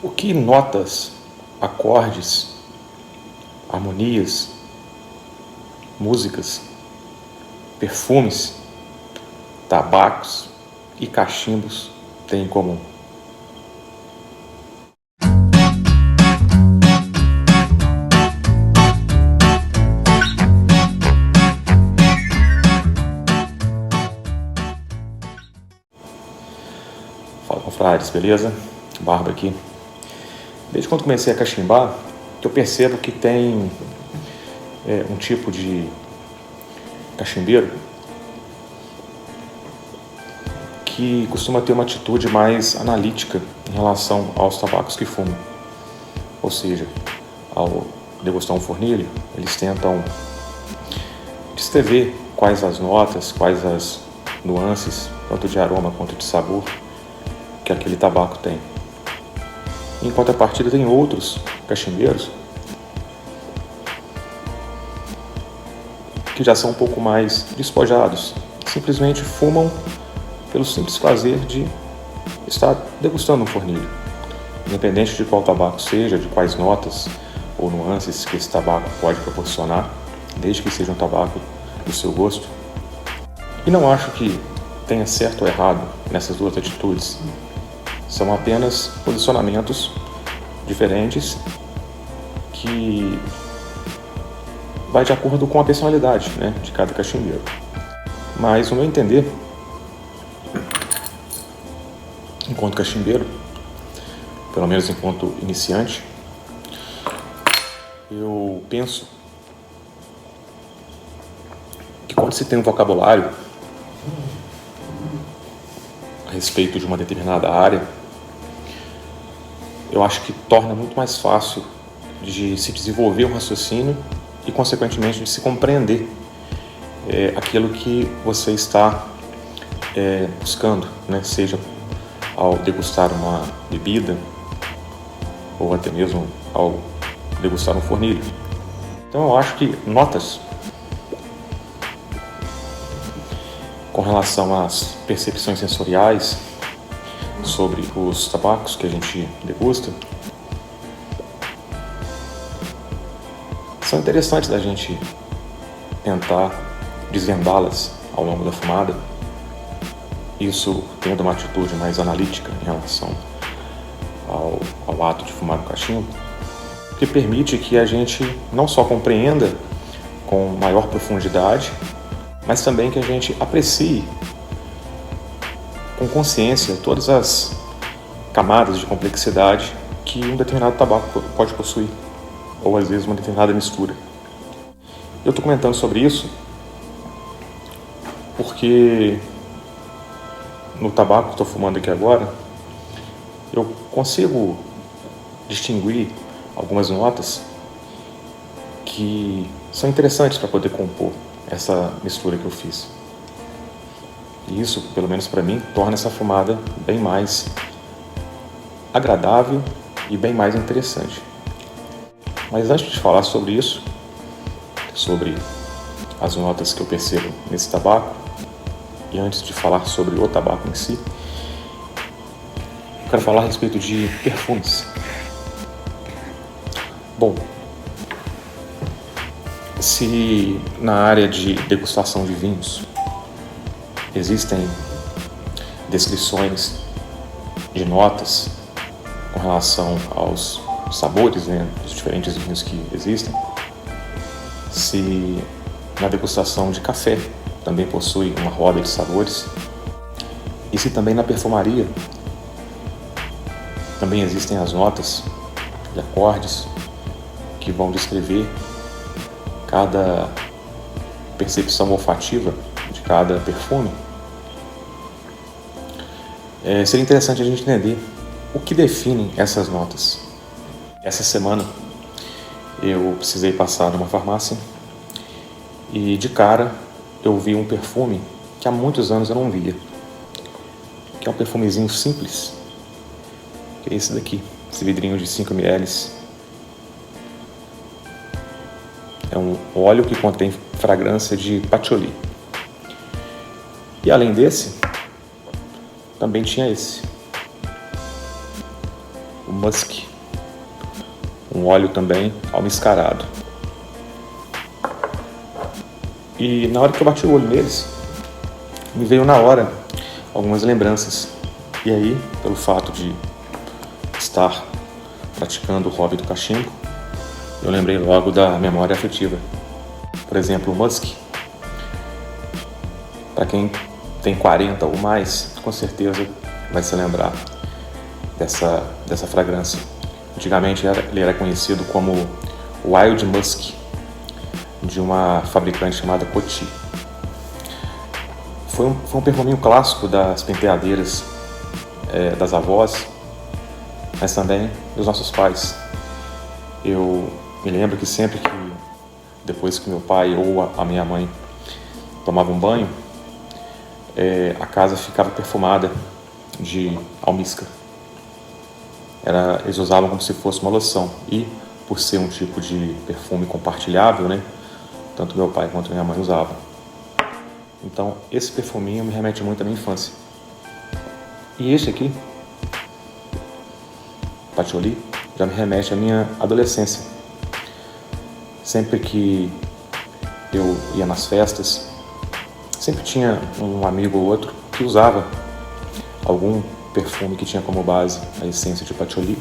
O que notas, acordes, harmonias, músicas, perfumes, tabacos e cachimbos têm em comum? Fala, confrades, beleza? Barba aqui. Desde quando comecei a cachimbar, eu percebo que tem um tipo de cachimbeiro que costuma ter uma atitude mais analítica em relação aos tabacos que fumam. Ou seja, ao degustar um fornilho, eles tentam descrever quais as notas, quais as nuances, tanto de aroma quanto de sabor, que aquele tabaco tem. Em contrapartida, tem outros cachimbeiros que já são um pouco mais despojados, simplesmente fumam pelo simples prazer de estar degustando um fornilho, independente de qual tabaco seja, de quais notas ou nuances que esse tabaco pode proporcionar, desde que seja um tabaco do seu gosto. E não acho que tenha certo ou errado nessas duas atitudes. São apenas posicionamentos diferentes que vai de acordo com a personalidade, de cada cachimbeiro. Mas, no meu entender, enquanto cachimbeiro, pelo menos enquanto iniciante, eu penso que quando se tem um vocabulário a respeito de uma determinada área, eu acho que torna muito mais fácil de se desenvolver um raciocínio e, consequentemente, de se compreender aquilo que você está buscando, seja ao degustar uma bebida ou até mesmo ao degustar um fornilho. Então eu acho que notas com relação às percepções sensoriais sobre os tabacos que a gente degusta são interessantes da gente tentar desvendá-las ao longo da fumada, isso tendo uma atitude mais analítica em relação ao ato de fumar no cachimbo, que permite que a gente não só compreenda com maior profundidade, mas também que a gente aprecie com consciência todas as camadas de complexidade que um determinado tabaco pode possuir, ou às vezes uma determinada mistura. Eu estou comentando sobre isso porque no tabaco que estou fumando aqui agora, eu consigo distinguir algumas notas que são interessantes para poder compor essa mistura que eu fiz. E isso, pelo menos para mim, torna essa fumada bem mais agradável e bem mais interessante. Mas antes de falar sobre isso, sobre as notas que eu percebo nesse tabaco, e antes de falar sobre o tabaco em si, eu quero falar a respeito de perfumes. Bom, se na área de degustação de vinhos existem descrições de notas com relação aos sabores dos diferentes vinhos que existem, se na degustação de café também possui uma roda de sabores, e se também na perfumaria também existem as notas e acordes que vão descrever cada percepção olfativa de cada perfume, seria interessante a gente entender o que define essas notas. Essa semana eu precisei passar numa farmácia e de cara eu vi um perfume que há muitos anos eu não via, que é um perfumezinho simples, que é esse daqui, esse vidrinho de 5 ml. É um óleo que contém fragrância de patchouli. E além desse, também tinha esse, o musk, um óleo também almiscarado. E na hora que eu bati o olho neles, me veio na hora algumas lembranças. E aí, pelo fato de estar praticando o hobby do cachimbo, eu lembrei logo da memória afetiva. Por exemplo, o musk, para quem tem 40 ou mais, com certeza vai se lembrar dessa fragrância. Antigamente ele era conhecido como Wild Musk, de uma fabricante chamada Coty. Foi um perfuminho clássico das penteadeiras, das avós, mas também dos nossos pais. Eu me lembro que sempre que, depois que meu pai ou a minha mãe tomavam banho, a casa ficava perfumada de almíscar. Eles usavam como se fosse uma loção. E, por ser um tipo de perfume compartilhável, né, tanto meu pai quanto minha mãe usavam. Então, esse perfuminho me remete muito à minha infância. E esse aqui, Patchouli, já me remete à minha adolescência. Sempre que eu ia nas festas, sempre tinha um amigo ou outro que usava algum perfume que tinha como base a essência de patchouli.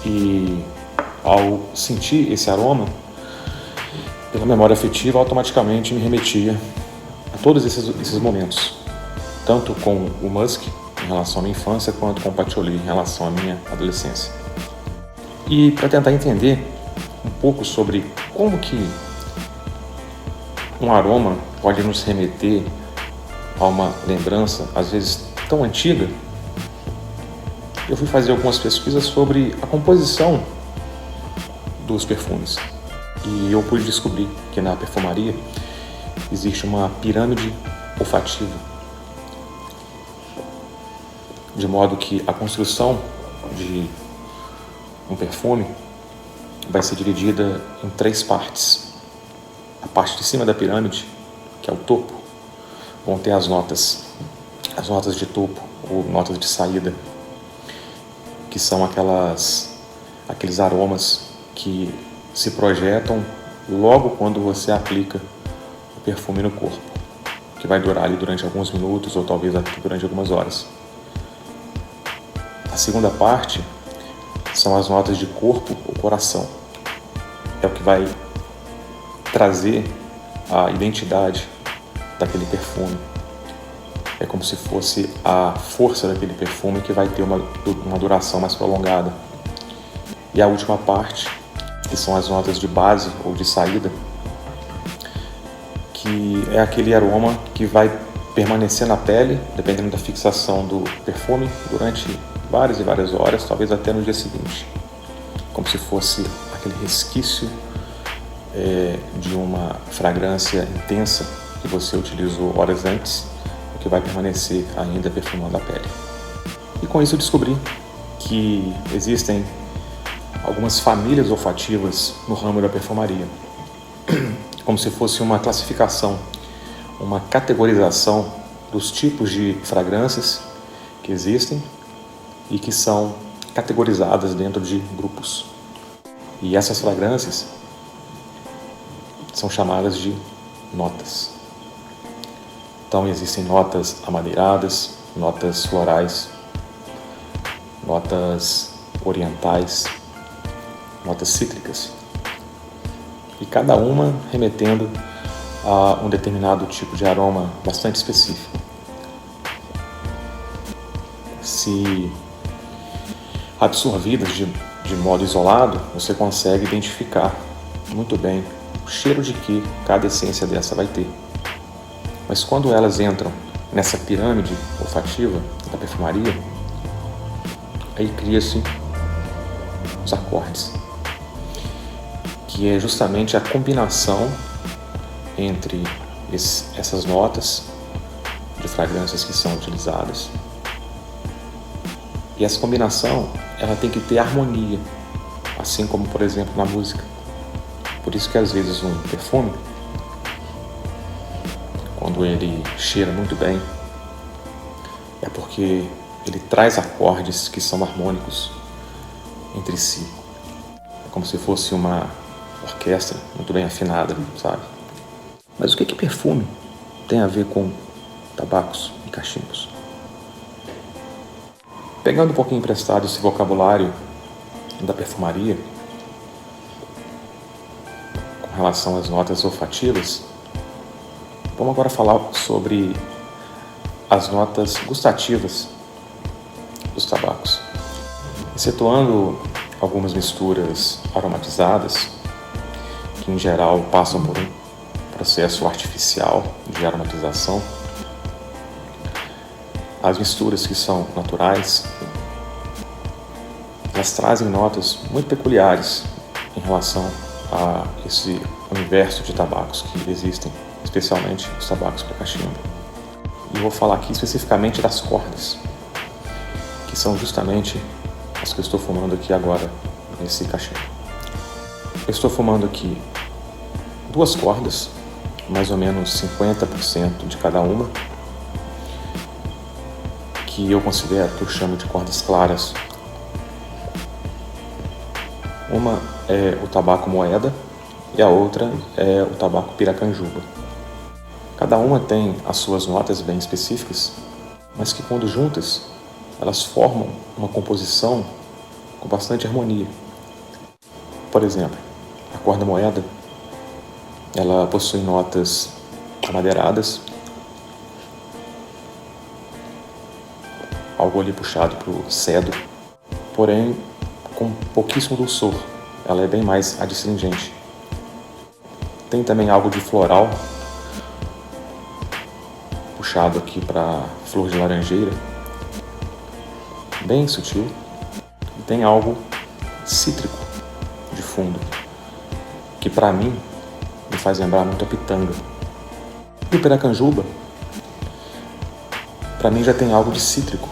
E ao sentir esse aroma, pela memória afetiva, automaticamente me remetia a todos esses momentos, tanto com o musk em relação à minha infância, quanto com o patchouli em relação à minha adolescência. E para tentar entender um pouco sobre como que um aroma pode nos remeter a uma lembrança, às vezes tão antiga, eu fui fazer algumas pesquisas sobre a composição dos perfumes. E eu pude descobrir que na perfumaria existe uma pirâmide olfativa, de modo que a construção de um perfume vai ser dividida em 3 partes. A parte de cima da pirâmide, que é o topo, vão ter as notas de topo ou notas de saída, que são aqueles aromas que se projetam logo quando você aplica o perfume no corpo, que vai durar ali durante alguns minutos ou talvez durante algumas horas. A segunda parte são as notas de corpo ou coração. É o que vai trazer a identidade daquele perfume. É como se fosse a força daquele perfume que vai ter uma duração mais prolongada. E a última parte, que são as notas de base ou de saída, que é aquele aroma que vai permanecer na pele, dependendo da fixação do perfume, durante várias e várias horas, talvez até no dia seguinte. Como se fosse aquele resquício de uma fragrância intensa que você utilizou horas antes, que vai permanecer ainda perfumando a pele. E com isso eu descobri que existem algumas famílias olfativas no ramo da perfumaria, como se fosse uma classificação, uma categorização dos tipos de fragrâncias que existem e que são categorizadas dentro de grupos. E essas fragrâncias são chamadas de notas. Então existem notas amadeiradas, notas florais, notas orientais, notas cítricas. E cada uma remetendo a um determinado tipo de aroma bastante específico. Se absorvidas de modo isolado, você consegue identificar muito bem o cheiro de que cada essência dessa vai ter. Mas quando elas entram nessa pirâmide olfativa da perfumaria, aí cria-se os acordes, que é justamente a combinação entre essas notas de fragrâncias que são utilizadas. E essa combinação, ela tem que ter harmonia, assim como, por exemplo, na música. Por isso que às vezes um perfume, quando ele cheira muito bem, é porque ele traz acordes que são harmônicos entre si. É como se fosse uma orquestra muito bem afinada, sabe? Mas o que perfume tem a ver com tabacos e cachimbos? Pegando um pouquinho emprestado esse vocabulário da perfumaria, com relação às notas olfativas, vamos agora falar sobre as notas gustativas dos tabacos. Excetuando algumas misturas aromatizadas, que em geral passam por um processo artificial de aromatização, as misturas que são naturais, elas trazem notas muito peculiares em relação a esse universo de tabacos que existem, especialmente os tabacos para cachimbo. E eu vou falar aqui especificamente das cordas, que são justamente as que eu estou fumando aqui agora nesse cachimbo. Eu estou fumando aqui 2 cordas, mais ou menos 50% de cada uma, que eu considero, que eu chamo de cordas claras. Uma é o tabaco moeda e a outra é o tabaco piracanjuba. Cada uma tem as suas notas bem específicas, mas que quando juntas, elas formam uma composição com bastante harmonia. Por exemplo, a corda moeda, ela possui notas amadeiradas, algo ali puxado para o cedro, porém com pouquíssimo dulçor. Ela é bem mais adstringente. Tem também algo de floral, puxado aqui para flor de laranjeira, bem sutil. E tem algo cítrico de fundo, que para mim me faz lembrar muito a pitanga. E o piracanjuba, para mim já tem algo de cítrico.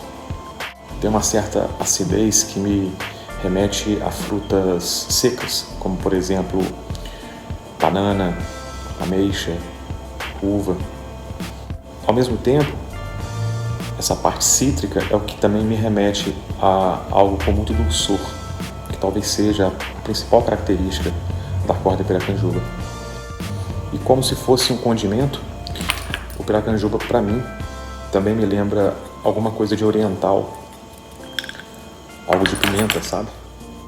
Tem uma certa acidez que me remete a frutas secas, como por exemplo banana, ameixa, uva. Ao mesmo tempo, essa parte cítrica é o que também me remete a algo com muito dulçor, que talvez seja a principal característica da corda piracanjuba. E como se fosse um condimento, o piracanjuba para mim também me lembra alguma coisa de oriental, algo de pimenta, sabe?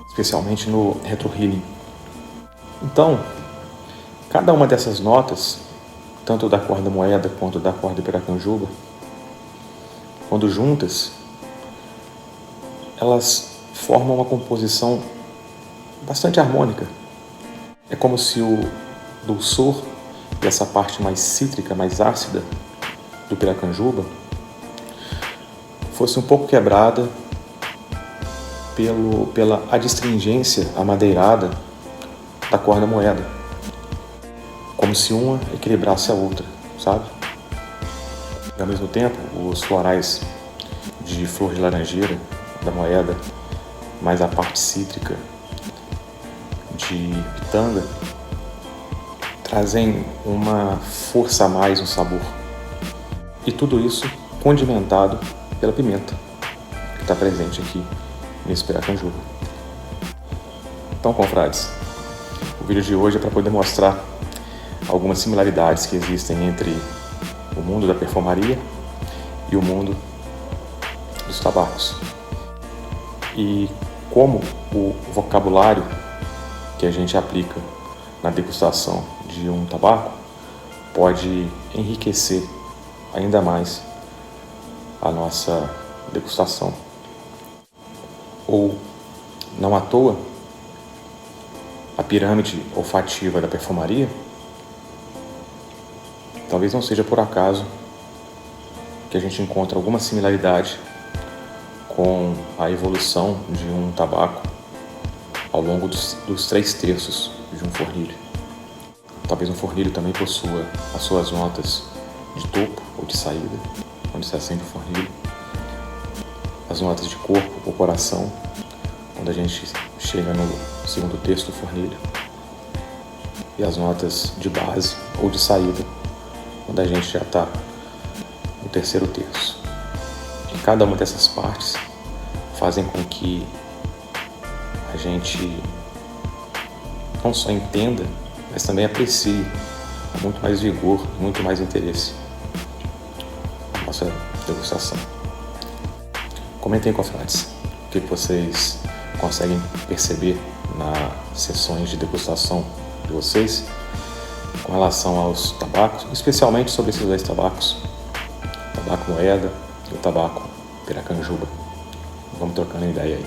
Especialmente no retrohealing. Então, cada uma dessas notas, tanto da corda moeda quanto da corda piracanjuba, quando juntas, elas formam uma composição bastante harmônica. É como se o dulçor e essa parte mais cítrica, mais ácida do piracanjuba fosse um pouco quebrada pela adstringência amadeirada da corda moeda, como se uma equilibrasse a outra, sabe? E ao mesmo tempo, os florais de flor de laranjeira da moeda, mais a parte cítrica de pitanga, trazem uma força a mais no sabor. E tudo isso condimentado pela pimenta, que está presente aqui nesse piracanjuba. Então, confrades, o vídeo de hoje é para poder mostrar algumas similaridades que existem entre o mundo da perfumaria e o mundo dos tabacos. E como o vocabulário que a gente aplica na degustação de um tabaco pode enriquecer ainda mais a nossa degustação. Ou, não à toa, a pirâmide olfativa da perfumaria talvez não seja por acaso que a gente encontra alguma similaridade com a evolução de um tabaco ao longo dos 3/3 de um fornilho. Talvez um fornilho também possua as suas notas de topo ou de saída, onde se acende o fornilho, as notas de corpo ou coração, quando a gente chega no 2/3 do fornilho, e as notas de base ou de saída, quando a gente já está no 3/3. E cada uma dessas partes fazem com que a gente não só entenda, mas também aprecie com muito mais vigor, muito mais interesse a nossa degustação. Comentem, confrades, o que vocês conseguem perceber nas sessões de degustação de vocês com relação aos tabacos, especialmente sobre esses dois tabacos, o tabaco moeda e o tabaco piracanjuba. Vamos trocando ideia aí.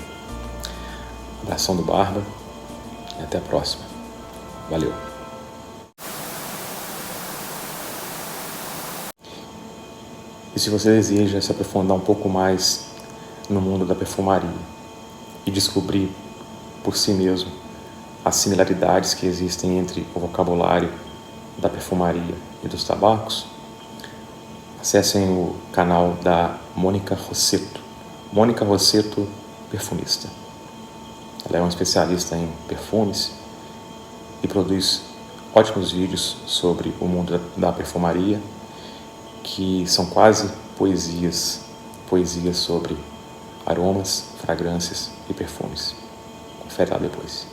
Abração do Barba e até a próxima. Valeu! E se você deseja se aprofundar um pouco mais no mundo da perfumaria e descobrir por si mesmo as similaridades que existem entre o vocabulário da perfumaria e dos tabacos, acessem o canal da Mônica Rossetto. Mônica Rossetto, perfumista. Ela é uma especialista em perfumes e produz ótimos vídeos sobre o mundo da perfumaria, que são quase poesias sobre aromas, fragrâncias e perfumes. Confere lá depois.